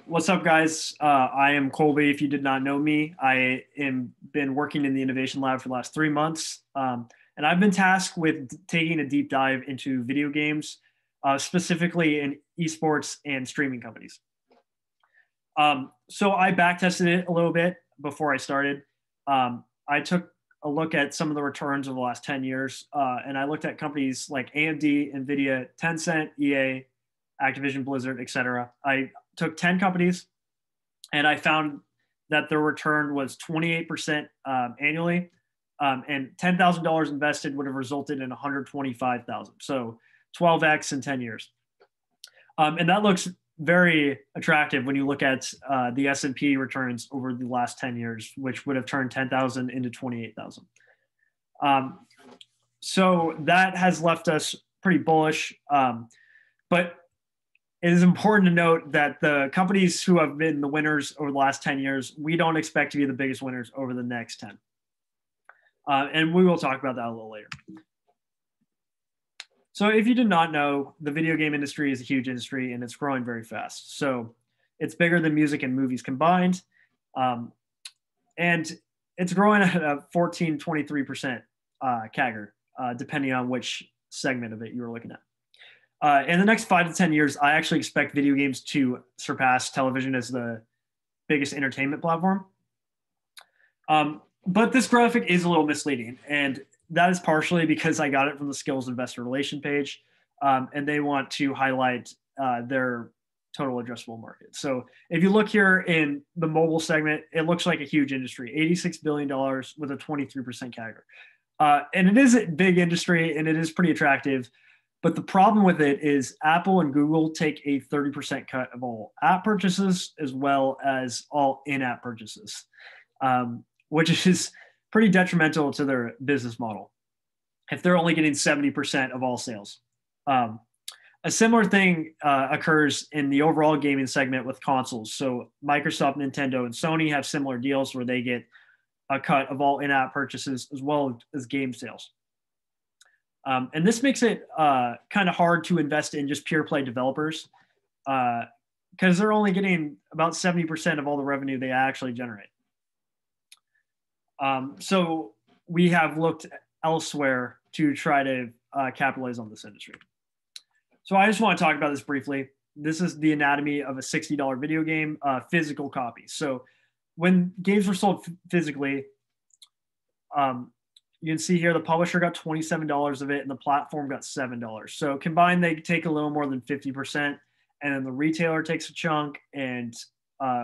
What's up, guys? I am Colby. If you did not know me, I am been working in the innovation lab for the last 3 months, and I've been tasked with taking a deep dive into video games, specifically in esports and streaming companies. So I backtested it a little bit before I started. I took a look at some of the returns over the last 10 years, and I looked at companies like AMD, NVIDIA, Tencent, EA, Activision, Blizzard, etc. I took 10 companies and I found that their return was 28% annually, and $10,000 invested would have resulted in 125,000. So 12x in 10 years. And that looks very attractive when you look at the S&P returns over the last 10 years, which would have turned 10,000 into 28,000. So that has left us pretty bullish. But it is important to note that the companies who have been the winners over the last 10 years, we don't expect to be the biggest winners over the next 10. And we will talk about that a little later. So if you did not know, the video game industry is a huge industry and it's growing very fast. So it's bigger than music and movies combined. And it's growing at a 14, 23% CAGR, depending on which segment of it you were looking at. In the next 5 to 10 years, I actually expect video games to surpass television as the biggest entertainment platform. But this graphic is a little misleading, and that is partially because I got it from the Skills Investor Relation page, and they want to highlight their total addressable market. So if you look here in the mobile segment, it looks like a huge industry, $86 billion with a 23% CAGR. And it is a big industry, and it is pretty attractive. But the problem with it is Apple and Google take a 30% cut of all app purchases as well as all in-app purchases, which is pretty detrimental to their business model if they're only getting 70% of all sales. A similar thing occurs in the overall gaming segment with consoles. So Microsoft, Nintendo, and Sony have similar deals where they get a cut of all in-app purchases as well as game sales. And this makes it kind of hard to invest in just pure play developers because they're only getting about 70% of all the revenue they actually generate. So we have looked elsewhere to try to capitalize on this industry. So I just want to talk about this briefly. This is the anatomy of a $60 video game, physical copy. So when games were sold physically, you can see here the publisher got $27 of it and the platform got $7. So combined, they take a little more than 50%, and then the retailer takes a chunk and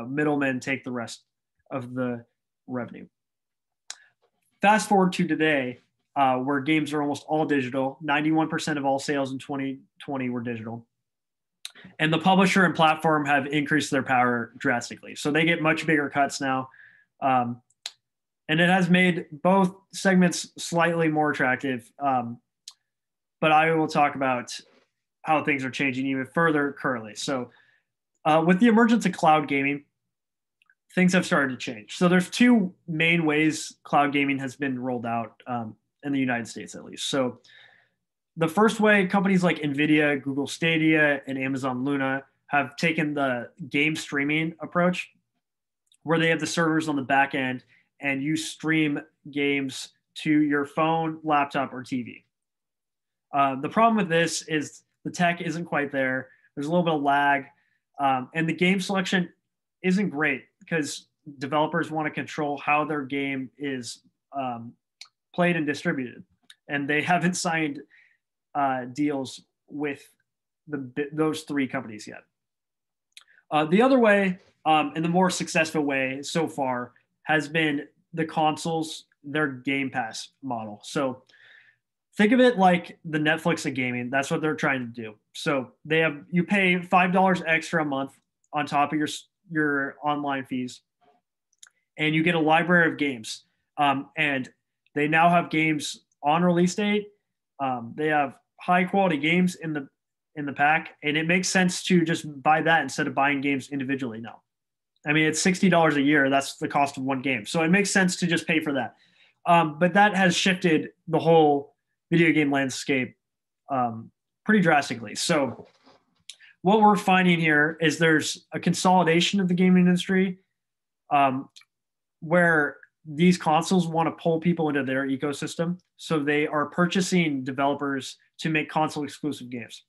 middlemen take the rest of the revenue. Fast forward to today, where games are almost all digital. 91% of all sales in 2020 were digital. And the publisher and platform have increased their power drastically. So they get much bigger cuts now. And it has made both segments slightly more attractive. But I will talk about how things are changing even further currently. So with the emergence of cloud gaming, things have started to change. So there's two main ways cloud gaming has been rolled out in the United States, at least. So the first way, companies like NVIDIA, Google Stadia, and Amazon Luna have taken the game streaming approach, where they have the servers on the back end and you stream games to your phone, laptop, or TV. The problem with this is the tech isn't quite there. There's a little bit of lag, and the game selection isn't great because developers want to control how their game is played and distributed, and they haven't signed deals with those three companies yet. The other way, and the more successful way so far, has been the consoles, their Game Pass model. So think of it like the Netflix of gaming. That's what they're trying to do. So you pay $5 extra a month on top of your online fees, and you get a library of games. And they now have games on release date. They have high quality games in the pack, and it makes sense to just buy that instead of buying games individually now. I mean, it's $60 a year. That's the cost of one game. So it makes sense to just pay for that. But that has shifted the whole video game landscape pretty drastically. So what we're finding here is there's a consolidation of the gaming industry, um, where these consoles want to pull people into their ecosystem. So they are purchasing developers to make console exclusive games.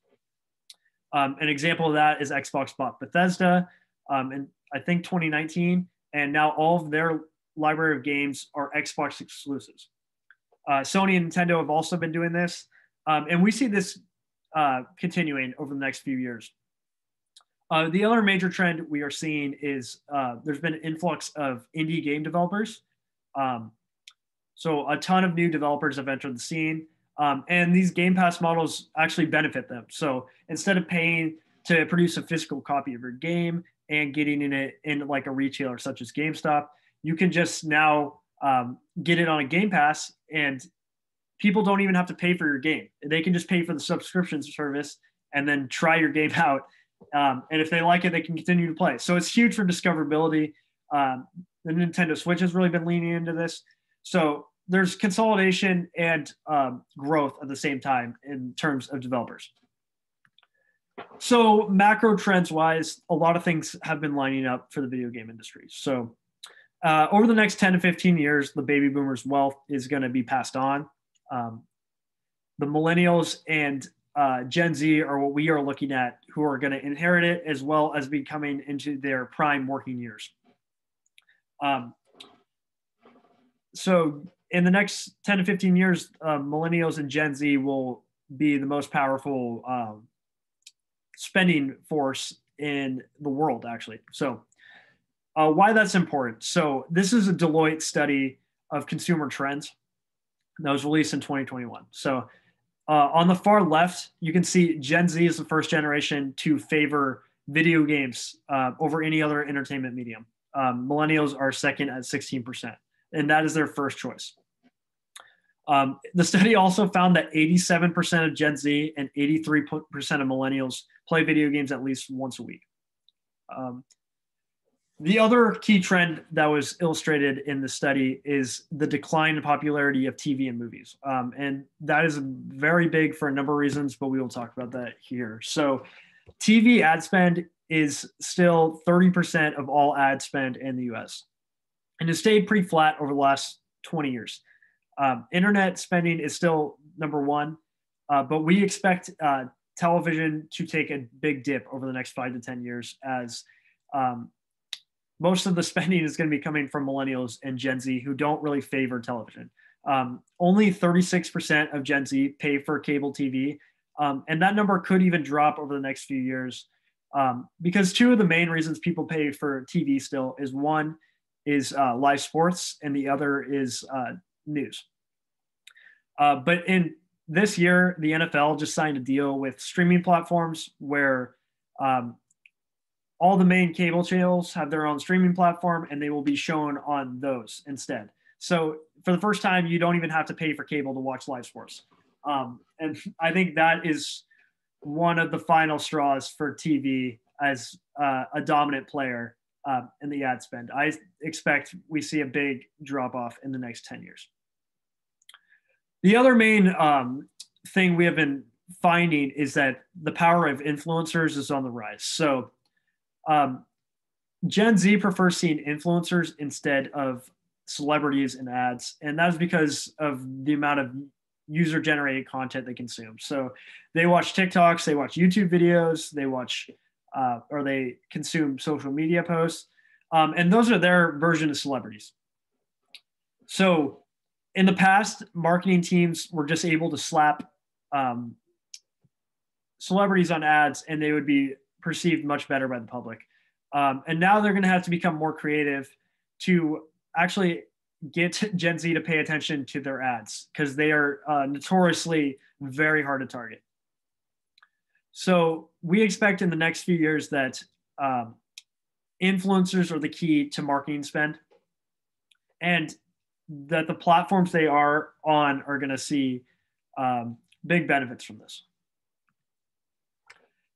An example of that is Xbox bought Bethesda in, I think, 2019, and now all of their library of games are Xbox exclusives. Sony and Nintendo have also been doing this, and we see this continuing over the next few years. The other major trend we are seeing is there's been an influx of indie game developers. Um, so a ton of new developers have entered the scene, and these Game Pass models actually benefit them. So instead of paying to produce a physical copy of your game and getting in it in like a retailer such as GameStop, you can just now get it on a Game Pass, and people don't even have to pay for your game. They can just pay for the subscription service and then try your game out. And if they like it, they can continue to play. So it's huge for discoverability. The Nintendo Switch has really been leaning into this. So there's consolidation and growth at the same time in terms of developers. So macro trends wise, a lot of things have been lining up for the video game industry. So over the next 10 to 15 years, the baby boomers' wealth is going to be passed on. The millennials and Gen Z are what we are looking at, who are going to inherit it as well as be coming into their prime working years. So in the next 10 to 15 years, millennials and Gen Z will be the most powerful spending force in the world, actually. So why that's important. So this is a Deloitte study of consumer trends that was released in 2021. So on the far left, you can see Gen Z is the first generation to favor video games over any other entertainment medium. Millennials are second at 16%, and that is their first choice. The study also found that 87% of Gen Z and 83% of millennials play video games at least once a week. The other key trend that was illustrated in the study is the decline in popularity of TV and movies. And that is very big for a number of reasons, but we will talk about that here. So TV ad spend is still 30% of all ad spend in the US. And it stayed pretty flat over the last 20 years. Internet spending is still number one, but we expect television to take a big dip over the next 5 to 10 years as most of the spending is going to be coming from millennials and Gen Z who don't really favor television. Only 36% of Gen Z pay for cable TV, and that number could even drop over the next few years because two of the main reasons people pay for TV still is one is live sports and the other is news. But in this year, the NFL just signed a deal with streaming platforms where all the main cable channels have their own streaming platform and they will be shown on those instead. So for the first time, you don't even have to pay for cable to watch live sports. And I think that is one of the final straws for TV as a dominant player in the ad spend. I expect we see a big drop off in the next 10 years. The other main thing we have been finding is that the power of influencers is on the rise. So Gen Z prefers seeing influencers instead of celebrities in ads. And that is because of the amount of user generated content they consume. So they watch TikToks, they watch YouTube videos, they watch or they consume social media posts. And those are their version of celebrities. So in the past, marketing teams were just able to slap celebrities on ads and they would be perceived much better by the public. And now they're going to have to become more creative to actually get Gen Z to pay attention to their ads because they are notoriously very hard to target. So we expect in the next few years that influencers are the key to marketing spend and that the platforms they are on are going to see big benefits from this.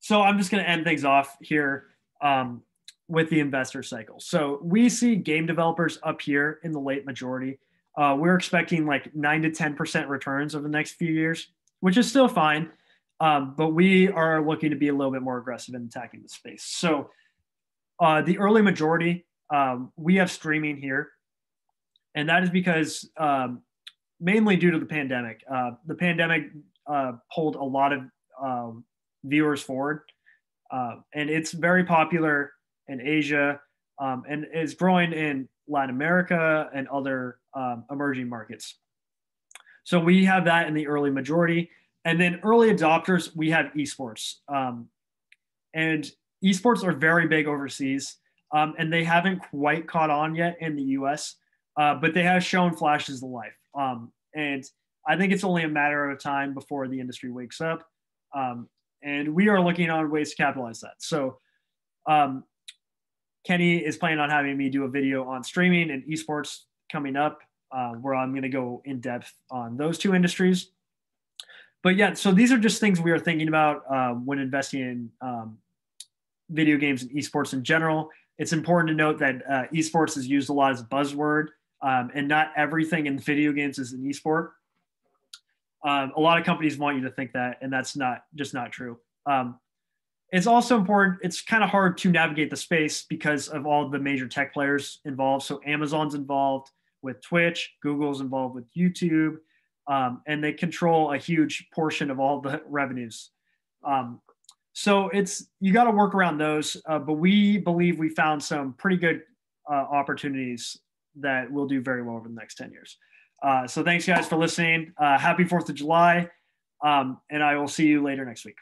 So I'm just going to end things off here with the investor cycle. So we see game developers up here in the late majority. We're expecting like 9 to 10% returns over the next few years, which is still fine. But we are looking to be a little bit more aggressive in attacking the space. So the early majority, we have streaming here, and that is because mainly due to the pandemic. The pandemic pulled a lot of viewers forward, and it's very popular in Asia, and is growing in Latin America and other emerging markets. So we have that in the early majority. And then early adopters, we have esports. And esports are very big overseas, and they haven't quite caught on yet in the US, but they have shown flashes of life. And I think it's only a matter of time before the industry wakes up. And we are looking on ways to capitalize that. So Kenny is planning on having me do a video on streaming and esports coming up, where I'm going to go in depth on those two industries. But yeah, so these are just things we are thinking about when investing in video games and esports in general. It's important to note that esports is used a lot as a buzzword, and not everything in video games is an esport. A lot of companies want you to think that, and that's not true. It's also important. It's kind of hard to navigate the space because of all the major tech players involved. So Amazon's involved with Twitch, Google's involved with YouTube, and they control a huge portion of all the revenues. So you got to work around those, but we believe we found some pretty good opportunities that will do very well over the next 10 years. So thanks guys for listening. Happy 4th of July. And I will see you later next week.